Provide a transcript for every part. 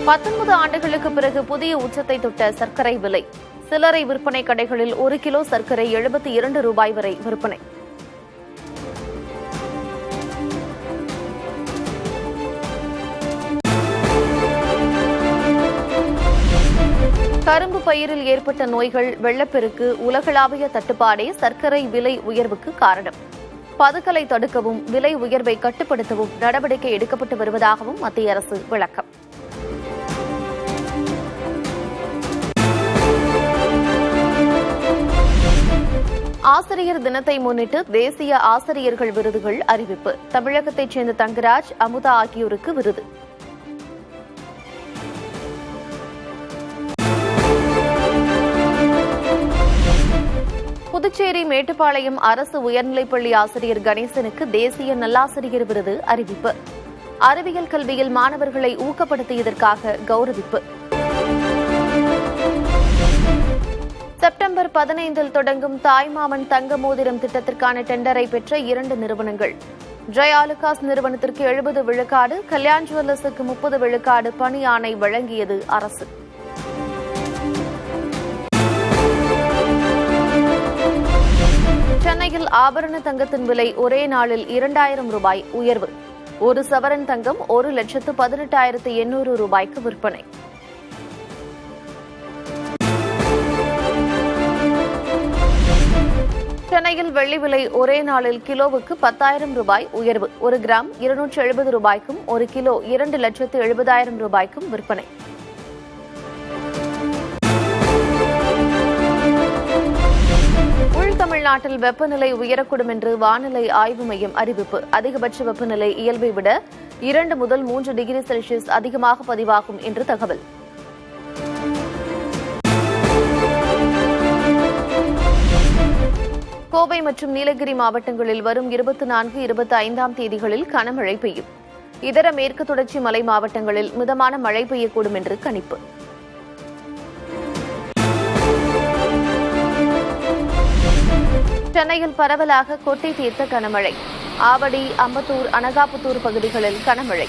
19 ஆண்டுகளுக்கு பிறகு புதிய உச்சத்தை தொட்ட சர்க்கரை விலை. சில்லறை விற்பனை கடைகளில் 1 கிலோ சர்க்கரை 72 ரூபாய் வரை விற்பனை. கரும்பு பயிரில் ஏற்பட்ட நோய்கள், வெள்ளப்பெருக்கு, உலகளாவிய தட்டுப்பாடே சர்க்கரை விலை உயர்வுக்கு காரணம். பதுக்கலை தடுக்கவும் விலை உயர்வை கட்டுப்படுத்தவும் நடவடிக்கை எடுக்கப்பட்டு வருவதாகவும் மத்திய அரசு விளக்கம். ஆசிரியர் தினத்தை முன்னிட்டு தேசிய ஆசிரியர்கள் விருதுகள் அறிவிப்பு. தமிழகத்தைச் சேர்ந்த தங்கராஜ், அமுதா ஆகியோருக்கு விருது. புதுச்சேரி மேட்டுப்பாளையம் அரசு உயர்நிலைப்பள்ளி ஆசிரியர் கணேசனுக்கு தேசிய நல்லாசிரியர் விருது அறிவிப்பு. அறிவியல் கல்வியில் மாணவர்களை ஊக்கப்படுத்தியதற்காக கௌரவிப்பு. செப்டம்பர் 15 தொடங்கும் தாய்மாமன் தங்க மோதிரம் திட்டத்திற்கான டெண்டரை பெற்ற 2 நிறுவனங்கள். ஜெயாலுகாஸ் நிறுவனத்திற்கு 70 விழுக்காடு, கல்யாண் ஜுவல்லர்ஸுக்கு 30 விழுக்காடு பணி ஆணை வழங்கியது அரசு. சென்னையில் ஆபரண தங்கத்தின் விலை ஒரே நாளில் 2000 ரூபாய் உயர்வு. 1 சவரன் தங்கம் 1,18,800 ரூபாய்க்கு விற்பனை. சென்னையில் வெள்ளி விலை ஒரே நாளில் கிலோவுக்கு 10,000 ரூபாய் உயர்வு. 1 கிராம் 270 ரூபாய்க்கும் 1 கிலோ 2,70,000 ரூபாய்க்கும் விற்பனை. தமிழ்நாட்டில் வெப்பநிலை உயரக்கூடும் என்று வானிலை ஆய்வு மையம் அறிவிப்பு. அதிகபட்ச வெப்பநிலை இயல்பை விட 2 முதல் 3 டிகிரி செல்சியஸ் அதிகமாக பதிவாகும் என்று தகவல். கோவை மற்றும் நீலகிரி மாவட்டங்களில் வரும் 24, 25ஆம் தேதிகளில் கனமழை பெய்யும். இதர மேற்கு தொடர்ச்சி மலை மாவட்டங்களில் மிதமான மழை பெய்யக்கூடும் என்று கணிப்பு. சென்னையில் பரவலாக கொட்டை தீர்த்த கனமழை. ஆவடி, அம்பத்தூர், அனகாபுத்தூர் பகுதிகளில் கனமழை.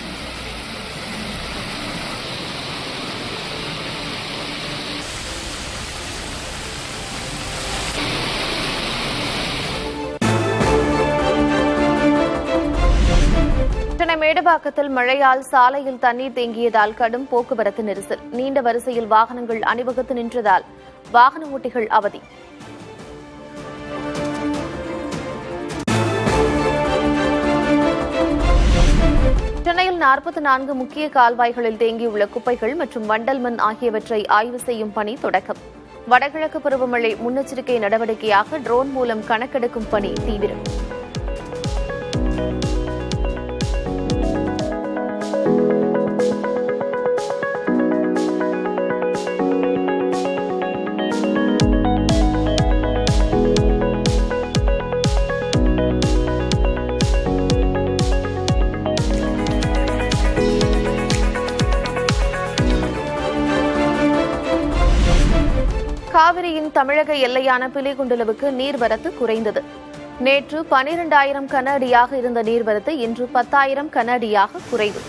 சென்னை மேடவாக்கத்தில் மழையால் சாலையில் தண்ணீர் தேங்கியதால் கடும் போக்குவரத்து நெரிசல். நீண்ட வரிசையில் வாகனங்கள் அணிவகுத்து நின்றதால் வாகன ஓட்டிகள் அவதி. சென்னையில் 44 முக்கிய கால்வாய்களில் தேங்கியுள்ள குப்பைகள் மற்றும் வண்டல் மண் ஆகியவற்றை ஆய்வு செய்யும் பணி தொடக்கம். வடகிழக்கு பருவமழை முன்னெச்சரிக்கை நடவடிக்கையாக ட்ரோன் மூலம் கணக்கெடுக்கும் பணி தீவிரம். காவிரியின் தமிழக எல்லையான பிலிகுண்டுலுவுக்கு நீர்வரத்து குறைந்தது. நேற்று 12,000 கன அடியாக இருந்த நீர்வரத்து இன்று 10,000 கன அடியாக குறைவு.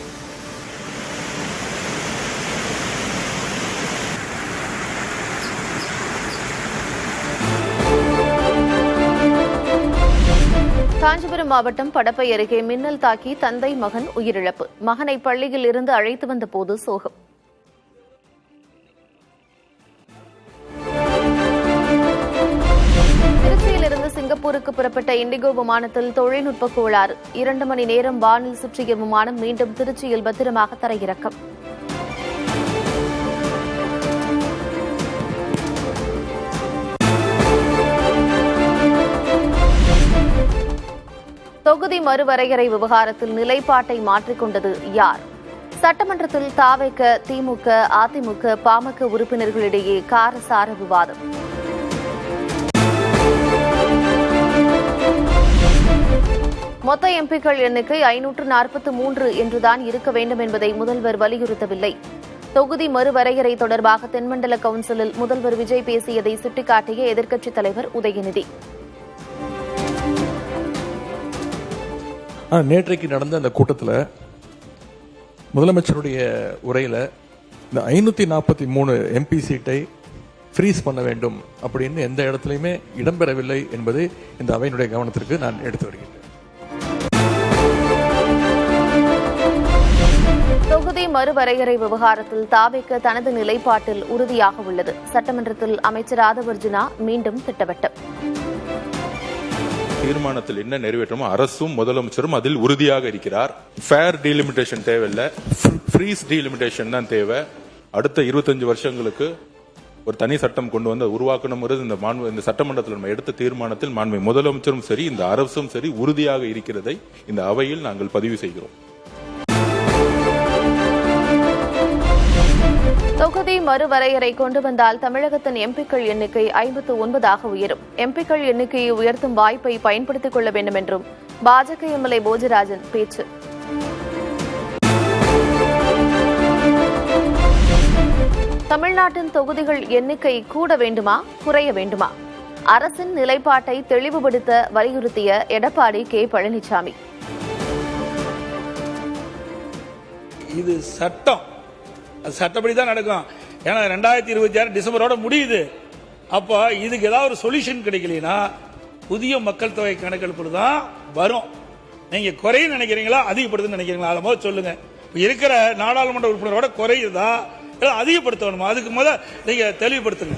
காஞ்சிபுரம் மாவட்டம் படப்பை அருகே மின்னல் தாக்கி தந்தை மகன் உயிரிழப்பு. மகனை பள்ளியில் இருந்து அழைத்து வந்த போது சோகம். சிங்கப்பூருக்கு புறப்பட்ட இண்டிகோ விமானத்தில் தொழில்நுட்ப கோளாறு. 2 மணி நேரம் வானில் சுற்றிய விமானம் மீண்டும் திருச்சியில் பத்திரமாக தரையிறக்கம். தொகுதி மறுவரையறை விவகாரத்தில் நிலைப்பாட்டை மாற்றிக்கொண்டது யார்? சட்டமன்றத்தில் தாவேக, திமுக, அதிமுக, பாமக உறுப்பினர்களிடையே காரசார விவாதம். மொத்த எம்பிக்கள் எண்ணிக்கை 543 என்றுதான் இருக்க வேண்டும் என்பதை முதல்வர் வலியுறுத்தவில்லை. தொகுதி மறுவரையறை தொடர்பாக தென்மண்டல கவுன்சிலில் முதல்வர் விஜய் பேசியதை சுட்டிக்காட்டிய எதிர்க்கட்சித் தலைவர் உதயநிதி. நேற்றைக்கு நடந்த அந்த கூட்டத்தில் முதலமைச்சருடைய உரையில் இந்த 543 MP சீட்டை ஃப்ரீஸ் பண்ண வேண்டும் அப்படின்னு எந்த இடத்துலையுமே இடம்பெறவில்லை என்பதை இந்த அவையினுடைய கவனத்திற்கு நான் எடுத்து வருகிறேன். தொகுதி மறுவரையறை விவகாரத்தில் தாவேக தனது நிலைப்பாட்டில் உறுதியாக உள்ளது. சட்டமன்றத்தில் அமைச்சர் ஆதவர்ஜுனா மீண்டும் திட்டவட்டம். தீர்மானத்தில் என்ன நிறைவேற்றமோ அரசும் முதலமைச்சரும் அதில் உறுதியாக இருக்கிறார். ஃபேர் டீலிமிட்டேஷன் தேவையில்லை, ஃப்ரீஸ் டீலிமிட்டேஷன் தான் தேவை. அடுத்த 25 வருஷங்களுக்கு ஒரு தனி சட்டம் கொண்டு வந்து உருவாக்கணுங்கிறது இந்த சட்டமன்றத்தில் நம்ம எடுத்த தீர்மானத்தில் மாண்புமிகு முதலமைச்சரும் சரி இந்த அரசும் சரி உறுதியாக இருக்கிறதை இந்த அவையில் நாங்கள் பதிவு செய்கிறோம். தொகுதி மறுவரையறை கொண்டு வந்தால் தமிழகத்தின் எம்பிக்கள் எண்ணிக்கை 59 உயரும். எம்பிக்கள் எண்ணிக்கையை உயர்த்தும் வாய்ப்பை பயன்படுத்திக் கொள்ள வேண்டும் என்றும் பாஜக எம்எல்ஏ போஜராஜன் பேச்சு. தமிழ்நாட்டின் தொகுதிகள் எண்ணிக்கை கூட வேண்டுமா குறைய வேண்டுமா? அரசின் நிலைப்பாட்டை தெளிவுபடுத்த வலியுறுத்திய எடப்பாடி கே பழனிசாமி. இது சட்டம், அது சட்டப்படி தான் நடக்கும். ஏன்னா 2026 டிசம்பரோட முடியுது. அப்போ இதுக்கு ஏதாவது ஒரு சொல்யூஷன் கிடைக்கலனா புதிய மக்கள் தொகை கணக்கெடுப்பு தான் வரும். நீங்க குறைய நினைக்கிறீங்களா அதிகப்படுத்த நினைக்கிறீங்களா? அதை முதல்ல சொல்லுங்க. இருக்கிற நாடாளுமன்ற உறுப்பினரோட குறையுதா அதிகப்படுத்தணுமா? அதுக்கு முதல்ல நீங்க தெளிவுபடுத்துங்க.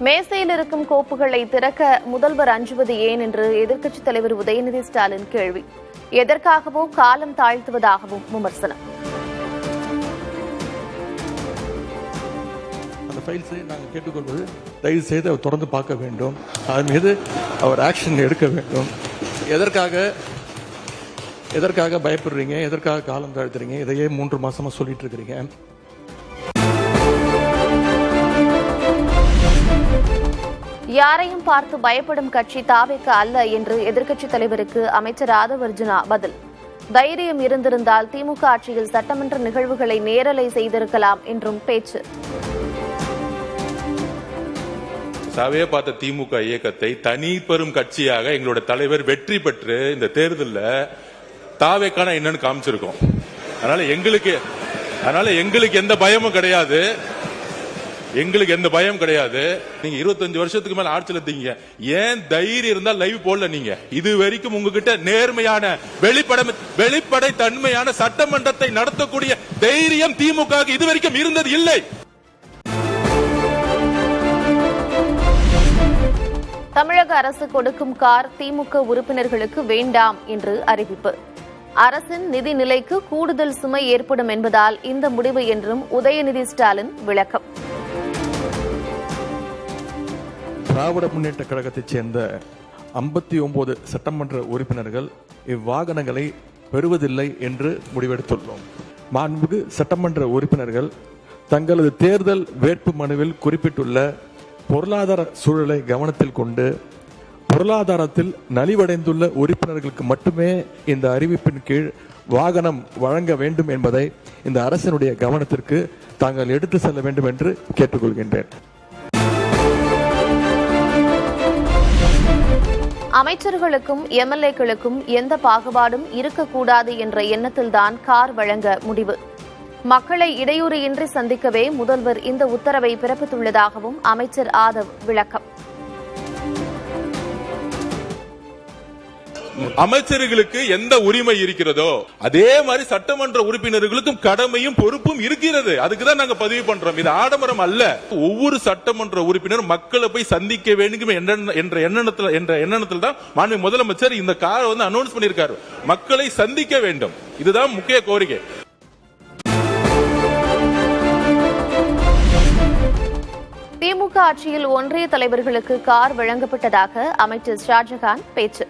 மேசையில் இருக்கும் கோப்புகளை திறக்க முதல்வர் அஞ்சுவது ஏன் என்று எதிர்க்கட்சித் தலைவர் உதயநிதி ஸ்டாலின் கேள்வி. எதற்காகவோ காலம் தாழ்த்துவதாகவும் விமர்சனம். அந்த ஃபைல்ஸை நாங்கள் கேட்டுக்கொள்வது தயவு செய்து அவர் தொடர்ந்து பார்க்க வேண்டும். அதன் மீது அவர் ஆக்ஷன் எடுக்க வேண்டும். எதற்காக பயப்படுறீங்க? எதற்காக காலம் தாழ்த்துறீங்க? இதையே 3 மாசமா சொல்லிட்டு இருக்கிறீங்க. யாரையும் பார்த்து பயப்படும் கட்சி தாவேக அல்ல என்று எதிர்க்கட்சித் தலைவருக்கு அமைச்சர் ஆதவர்ஜுனா பதில். தைரியம் இருந்திருந்தால் திமுக ஆட்சியில் சட்டமன்ற நிகழ்வுகளை நேரலை செய்திருக்கலாம் என்றும் பேச்சு. சாவே பார்த்த திமுக இயக்கத்தை தனி பெரும் கட்சியாக எங்களோட தலைவர் வெற்றி பெற்று இந்த தேர்தலில் தாவேக்கான என்னன்னு காமிச்சிருக்கோம். அதனால எங்களுக்கு எந்த பயமும் கிடையாது. எந்த பயம் கிடையாது. நீங்க 25 வருஷத்துக்கு மேல ஆட்சியில் இருந்தீங்க. ஏன் தைரியம் இருந்தா லைவ் போடல? நீங்க இது வரைக்கும் உங்ககிட்ட நேர்மையான வெளிப்படை தன்மையான சட்டமன்றத்தை நடத்தக்கூடிய தைரியம் திமுக இது வரைக்கும் இருந்தது இல்லை. தமிழக அரசு கொடுக்கும் கார் திமுக உறுப்பினர்களுக்கு வேண்டாம் என்று அறிவிப்பு. அரசின் நிதி நிலைக்கு கூடுதல் சுமை ஏற்படும் என்பதால் இந்த முடிவு என்றும் உதயநிதி ஸ்டாலின் விளக்கம். திராவிட முன்னேற்ற கழகத்தைச் சேர்ந்த 59 சட்டமன்ற உறுப்பினர்கள் இவ்வாகனங்களை பெறுவதில்லை என்று முடிவெடுத்துள்ளோம். மாண்புமிகு சட்டமன்ற உறுப்பினர்கள் தங்களது தேர்தல் வேட்பு மனுவில் குறிப்பிட்டுள்ள பொருளாதார சூழலை கவனத்தில் கொண்டு பொருளாதாரத்தில் நலிவடைந்துள்ள உறுப்பினர்களுக்கு மட்டுமே இந்த அறிவிப்பின் கீழ் வாகனம் வழங்க வேண்டும் என்பதை இந்த அரசினுடைய கவனத்திற்கு தாங்கள் எடுத்து செல்ல வேண்டும் என்று கேட்டுக்கொள்கின்றேன். அமைச்சர்களுக்கும் எம்எல்ஏக்களுக்கும் எந்த பாகுபாடும் இருக்கக்கூடாது என்ற எண்ணத்தில்தான் கார் வழங்க முடிவு. மக்களை இடையூறு இன்றி சந்திக்கவே முதல்வர் இந்த உத்தரவை பிறப்பித்துள்ளதாகவும் அமைச்சர் ஆதவ் விளக்கம். அமைச்சர்களுக்கு எந்த உரிமை இருக்கிறதோ அதே மாதிரி சட்டமன்ற உறுப்பினர்களுக்கும் கடமையும் பொறுப்பும் இருக்கிறது. அதுக்குதான் நாங்க பதிவு பண்றோம். இது ஆடம்பரம் அல்ல. ஒவ்வொரு சட்டமன்ற உறுப்பினரும் மக்களை போய் சந்திக்க வேண்டும் என்ற எண்ணத்தில் தான் மாண்புமிகு முதலமைச்சர் இந்த காரை அனௌன்ஸ் பண்ணியிருக்காரு. மக்களை சந்திக்க வேண்டும். இதுதான் முக்கிய கோரிக்கை. திமுக ஆட்சியில் ஒன்றிய தலைவர்களுக்கு கார் வழங்கப்பட்டதாக அமைச்சர் ஷாஜகான் பேச்சு.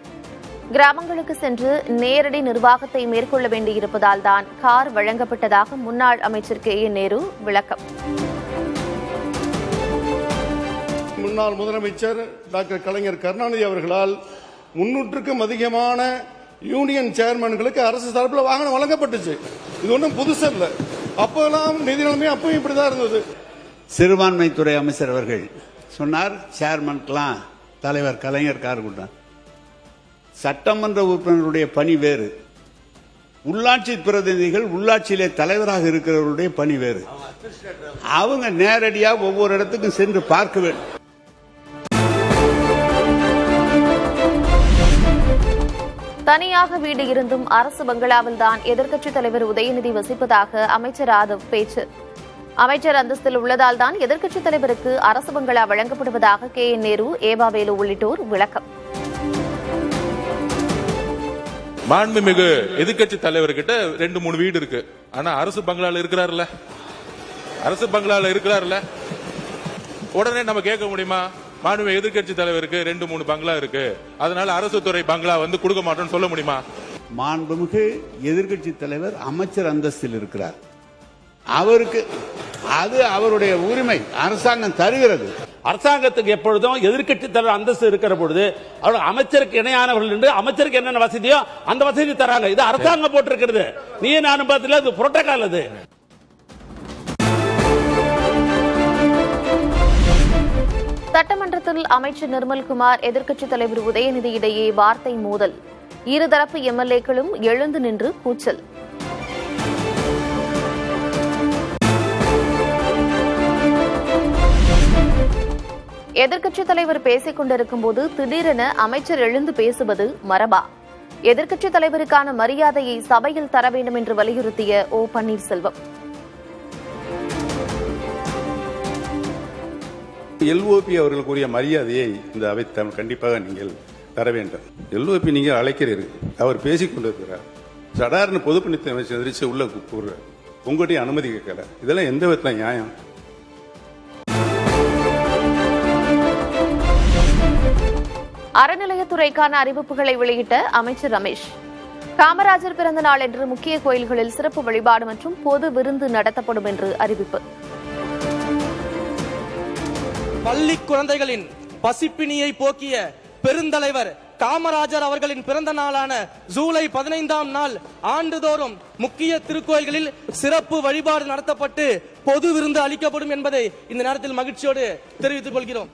கிராமங்களுக்கு சென்று நேரடி நிர்வாகத்தை மேற்கொள்ள வேண்டியிருப்பதால் தான் கார் வழங்கப்பட்டதாக முன்னாள் அமைச்சர் KN நேரு விளக்கம். முன்னாள் முதலமைச்சர் டாக்டர் கலைஞர் கருணாநிதி அவர்களால் 300க்கும் அதிகமான யூனியன் சேர்மன்களுக்கு அரசு தரப்பில் வாகனம் வழங்கப்பட்டுச்சு. இது ஒன்றும் புதுசு இல்லை. அப்போலாம் நிதி நிலைமை அப்பவும் இப்படிதான் இருந்தது. சிறுபான்மைத்துறை அமைச்சர் அவர்கள் சொன்னார், சேர்மன்கெல்லாம் தலைவர் கலைஞர் கார் கொடுத்தார். சட்டமன்ற உறுப்பினருடைய பணி வேறு, உள்ளாட்சி பிரதிநிதிகள் உள்ளாட்சியிலே தலைவராக இருக்கிறவருடைய பணி வேறு. அவங்க நேரடியாக ஒவ்வொரு இடத்துக்கும் சென்று பார்க்க வேண்டும். தனியாக வீடு இருந்தும் அரசு பங்களாவில் தான் எதிர்க்கட்சித் தலைவர் உதயநிதி வசிப்பதாக அமைச்சர் ஆதவ் பேச்சு. அமைச்சர் அந்தஸ்தில் உள்ளதால் தான் எதிர்க்கட்சித் தலைவருக்கு அரசு பங்களா வழங்கப்படுவதாக KN நேரு, ஏவாவேலு உள்ளிட்டோர் விளக்கம். மாண்புமிகு எதிர்க்கட்சி தலைவர்கிட்ட 2-3 வீடு இருக்கு. ஆனா அரசு பங்களால இருக்கிறாருல்ல, உடனே நம்ம கேட்க முடியுமா? மாண்புமிகு எதிர்க்கட்சி தலைவருக்கு 2-3 பங்களா இருக்கு, அதனால அரசு துறை பங்களா கொடுக்க மாட்டோம்னு சொல்ல முடியுமா? மாண்புமிகு எதிர்க்கட்சி தலைவர் அமைச்சர் அந்தஸ்தில் இருக்கிறார். அவருக்கு அது அவருடைய உரிமை, அரசாங்கம் தருகிறது. அரசாங்கத்துக்கு எப்பொழுதும் எதிர்க்கட்சி தலைவர் அந்தஸ்து இருக்கிற பொழுது அவர் அமைச்சருக்கு இணையானவர்கள் என்று அமைச்சருக்கு என்னென்ன வசதியோ அந்த வசதி தராங்க. இது அரசாங்கம் போட்டிருக்கிறது. நீ நானும் பார்த்துல அது புரோட்டோகால். அது சட்டமன்றத்தில் அமைச்சர் நிர்மல்குமார், எதிர்க்கட்சித் தலைவர் உதயநிதி இடையே வார்த்தை மோதல். இருதரப்பு MLA-க்களும் எழுந்து நின்று கூச்சல். எதிர்க்கட்சித் தலைவர் பேசிக் கொண்டிருக்கும் போது திடீரென அமைச்சர் எழுந்து பேசுவது மரபா? எதிர்க்கட்சித் தலைவருக்கான மரியாதையை சபையில் தர வேண்டும் என்று வலியுறுத்திய O. பன்னீர்செல்வம். LOP அவர்களுக்குரிய மரியாதையை இந்த அவை கண்டிப்பாக நீங்கள் தர வேண்டும். LOP நீங்கள் அழைக்கிறீர்கள், அவர் பேசிக் கொண்டிருக்கிறார். சடார்னு பொதுப்பணித்துறை அமைச்சர் எதிர்த்து உள்ள கூறுறார், உங்கள்கிட்ட அனுமதி கேட்கல. இதெல்லாம் எந்த விதத்தில் நியாயம்? அறநிலையத்துறைக்கான அறிவிப்புகளை வெளியிட்ட அமைச்சர் ரமேஷ். காமராஜர் பிறந்த நாள் என்று முக்கிய கோயில்களில் சிறப்பு வழிபாடு மற்றும் பொது விருந்து நடத்தப்படும் என்று அறிவிப்பு. பள்ளி குழந்தைகளின் பசிப்பினியை போக்கிய பெருந்தலைவர் காமராஜர் அவர்களின் பிறந்த நாளான ஜூலை 15ஆம் நாள் ஆண்டுதோறும் முக்கிய திருக்கோயில்களில் சிறப்பு வழிபாடு நடத்தப்பட்டு பொது விருந்து அளிக்கப்படும் என்பதை இந்த நேரத்தில் மகிழ்ச்சியோடு தெரிவித்துக் கொள்கிறோம்.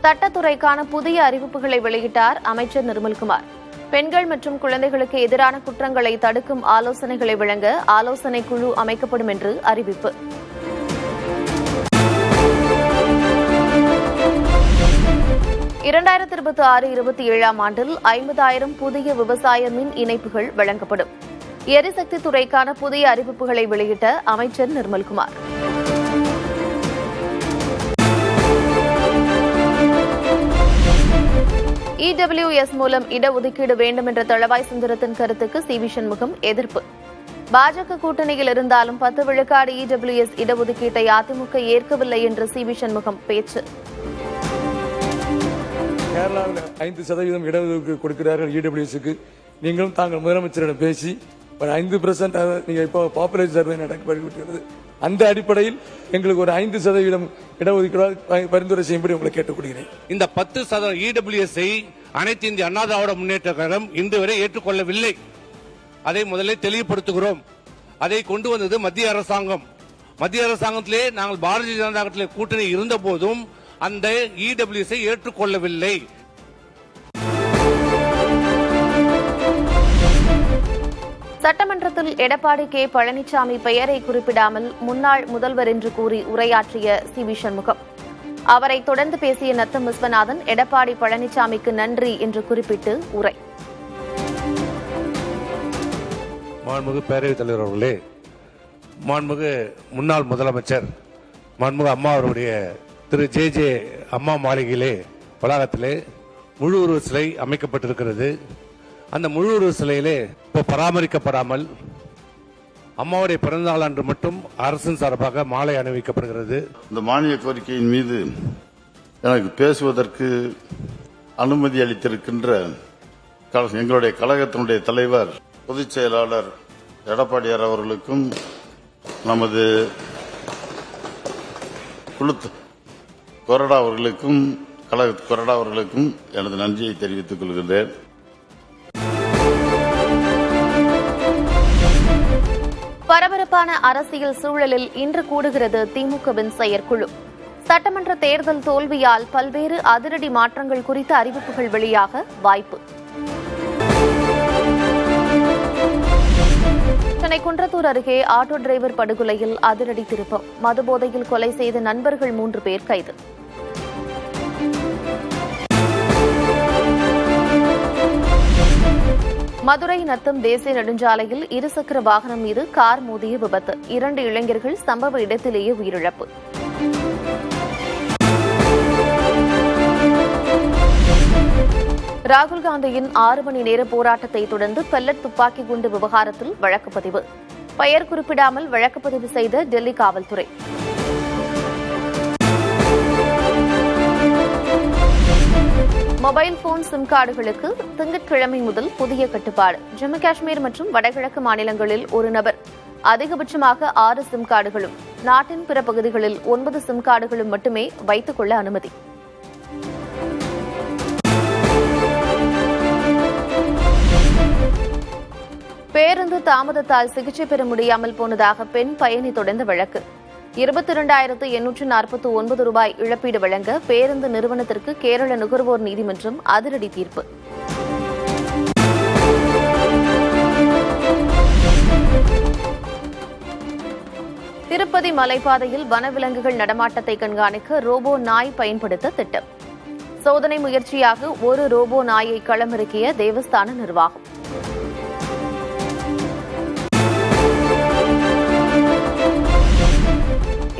சட்டத்துறைக்கான புதிய அறிவிப்புகளை வெளியிட்டார் அமைச்சர் நிர்மல்குமார். பெண்கள் மற்றும் குழந்தைகளுக்கு எதிரான குற்றங்களை தடுக்கும் ஆலோசனைகளை வழங்க ஆலோசனை குழு அமைக்கப்படும் என்று அறிவிப்பு. இரண்டாயிரத்து 26-27 ஆண்டில் 50,000 புதிய விவசாய மின் இணைப்புகள் வழங்கப்படும். எரிசக்தி துறைக்கான புதிய அறிவிப்புகளை வெளியிட்ட அமைச்சர் நிர்மல்குமார். EWS மூலம் இடஒதுக்கீடு வேண்டும் என்ற தளவாய் சுந்தரத்தின் கருத்துக்கு CV சண்முகம் எதிர்ப்பு. பாஜக கூட்டணியில் இருந்தாலும் 10 விழுக்காடு EWS இடஒதுக்கீட்டை அதிமுக ஏற்கவில்லை என்று CV சண்முகம் பேச்சு. கேரளாவில் 5% இடஒதுக்கீடு கொடுக்கிறார்கள் EWS-க்கு. நீங்களும் தாங்கள் முதலமைச்சரிடம் பேசி ஒரு 5% நீங்க இப்போ பாப்புலேஷன் சர்வே நடக்கிறது. அந்த அடிப்படையில் எங்களுக்கு ஒரு 5% இடஒதுக்கீடு பரிந்துரை செய்யும்படி உங்களை கேட்டுக்கொள்கிறேன். இந்த 10% EWS-ஐ அனைத்து இந்திய அண்ணா திராவிட முன்னேற்ற கழகம் இன்று வரை ஏற்றுக்கொள்ளவில்லை. அதை முதலில் தெளிவுபடுத்துகிறோம். அதை கொண்டு வந்தது மத்திய அரசாங்கம். மத்திய அரசாங்கத்திலே நாங்கள் பாரதிய ஜனதா கட்சியிலே கூட்டணி இருந்த போதும் அந்த EWS-ஐ ஏற்றுக்கொள்ளவில்லை. சட்டமன்றத்தில் எடப்பாடி K. பழனிசாமி பெயரை குறிப்பிடாமல் முன்னாள் முதல்வர் என்று கூறி உரையாற்றிய CV சண்முகம். அவரை தொடர்ந்து பேசிய நத்தம் விஸ்வநாதன் எடப்பாடி பழனிசாமிக்கு நன்றி என்று குறிப்பிட்டு உரை. மாண்புமிகு பேரவைத் தலைவர் அவர்களே, மாண்புமிகு முன்னாள் முதலமைச்சர் மாண்புமிகு அம்மா அவருடைய திரு JJ அம்மா மாளிகையிலே வளாகத்திலே முழு உருவ சிலை அமைக்கப்பட்டிருக்கிறது. அந்த முழு உருவ சிலையிலே இப்போ பராமரிக்கப்படாமல் அம்மாவுடைய பிறந்தநாள் அன்று மட்டும் அரசின் சார்பாக மாலை அணிவிக்கப்படுகிறது. இந்த மானிய கோரிக்கையின் மீது எனக்கு பேசுவதற்கு அனுமதி அளித்திருக்கின்ற எங்களுடைய கழகத்தினுடைய தலைவர் பொதுச் செயலாளர் எடப்பாடியார் அவர்களுக்கும் நமது கொறடா அவர்களுக்கும் கழக கொறடா அவர்களுக்கும் எனது நன்றியை தெரிவித்துக் கொள்கின்றேன். பரபரப்பான அரசியல் சூழலில் இன்று கூடுகிறது திமுகவின் செயற்குழு. சட்டமன்ற தேர்தல் தோல்வியால் பல்வேறு அதிரடி மாற்றங்கள் குறித்த அறிவிப்புகள் வெளியாக வாய்ப்பு. சென்னை குன்றத்தூர் அருகே ஆட்டோ டிரைவர் படுகொலையில் அதிரடி திருப்பம். மதுபோதையில் கொலை செய்த நண்பர்கள் 3 பேர் கைது. மதுரை நத்தம் தேசிய நெடுஞ்சாலையில் இருசக்கர வாகனம் மீது கார் மோதிய விபத்து. 2 இளைஞர்கள் சம்பவ இடத்திலேயே உயிரிழப்பு. ராகுல் காந்தியின் 6 மணி நேர போராட்டத்தை தொடர்ந்து பெல்லட் துப்பாக்கி குண்டு விவகாரத்தில் வழக்குப்பதிவு. பெயர் குறிப்பிடாமல் வழக்குப்பதிவு செய்த டெல்லி காவல்துறை. மொபைல் போன் சிம் கார்டுகளுக்கு திங்கட்கிழமை முதல் புதிய கட்டுப்பாடு. ஜம்மு காஷ்மீர் மற்றும் வடகிழக்கு மாநிலங்களில் ஒரு நபர் அதிகபட்சமாக 6 சிம் கார்டுகளும், நாட்டின் பிற பகுதிகளில் 9 சிம் கார்டுகளும் மட்டுமே வைத்துக் கொள்ள அனுமதி. பேருந்து தாமதத்தால் சிகிச்சை பெற முடியாமல் போனதாக பெண் பயணி தொடர்ந்த வழக்கு. 22,849 ரூபாய் இழப்பீடு வழங்க பேருந்து நிறுவனத்திற்கு கேரள நுகர்வோர் நீதிமன்றம் அதிரடி தீர்ப்பு. திருப்பதி மலைப்பாதையில் வனவிலங்குகள் நடமாட்டத்தை கண்காணிக்க ரோபோ நாய் பயன்படுத்த திட்டம். சோதனை முயற்சியாக ஒரு ரோபோ நாயை களமிறக்கிய தேவஸ்தான நிர்வாகம்.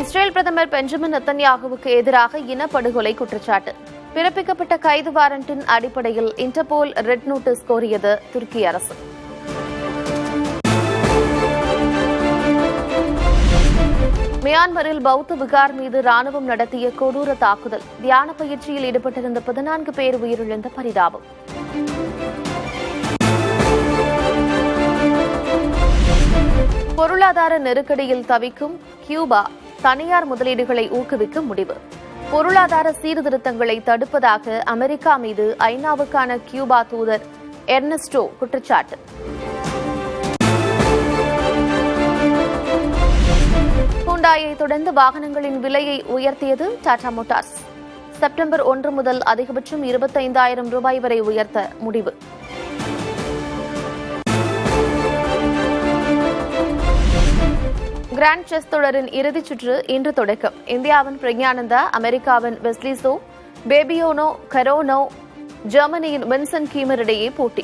இஸ்ரேல் பிரதமர் பெஞ்சமின் நெத்தன்யாகுவுக்கு எதிராக இனப்படுகொலை குற்றச்சாட்டு. பிறப்பிக்கப்பட்ட கைது வாரண்டின் அடிப்படையில் இன்டர்போல் ரெட் நோட்டீஸ் கோரியது துருக்கி அரசு. மியான்மரில் பௌத்த விகார் மீது ராணுவம் நடத்திய கொடூர தாக்குதல். தியான பயிற்சியில் ஈடுபட்டிருந்த 14 பேர் உயிரிழந்த பரிதாபம். பொருளாதார நெருக்கடியில் தவிக்கும் கியூபா தனியார் முதலீடுகளை ஊக்குவிக்க முடிவு. பொருளாதார சீர்திருத்தங்களை தடுப்பதாக அமெரிக்கா மீது ஐநாவுக்கான கியூபா தூதர் எர்னஸ்டோ குற்றச்சாட்டு. ஹூண்டாயை தொடர்ந்து வாகனங்களின் விலையை உயர்த்தியது டாடா மோட்டார்ஸ். செப்டம்பர் 1 முதல் அதிகபட்சம் 25,000 ரூபாய் வரை உயர்த்த முடிவு. கிராண்ட் செஸ் தொடரின் இறுதிச் சுற்று இன்று தொடக்கம். இந்தியாவின் பிரக்ஞானந்தா, அமெரிக்காவின் வெஸ்லி சோ, பேபியோனோ கரோனோ, ஜெர்மனியின் வின்சென்ட் கீமர் இடையே போட்டி.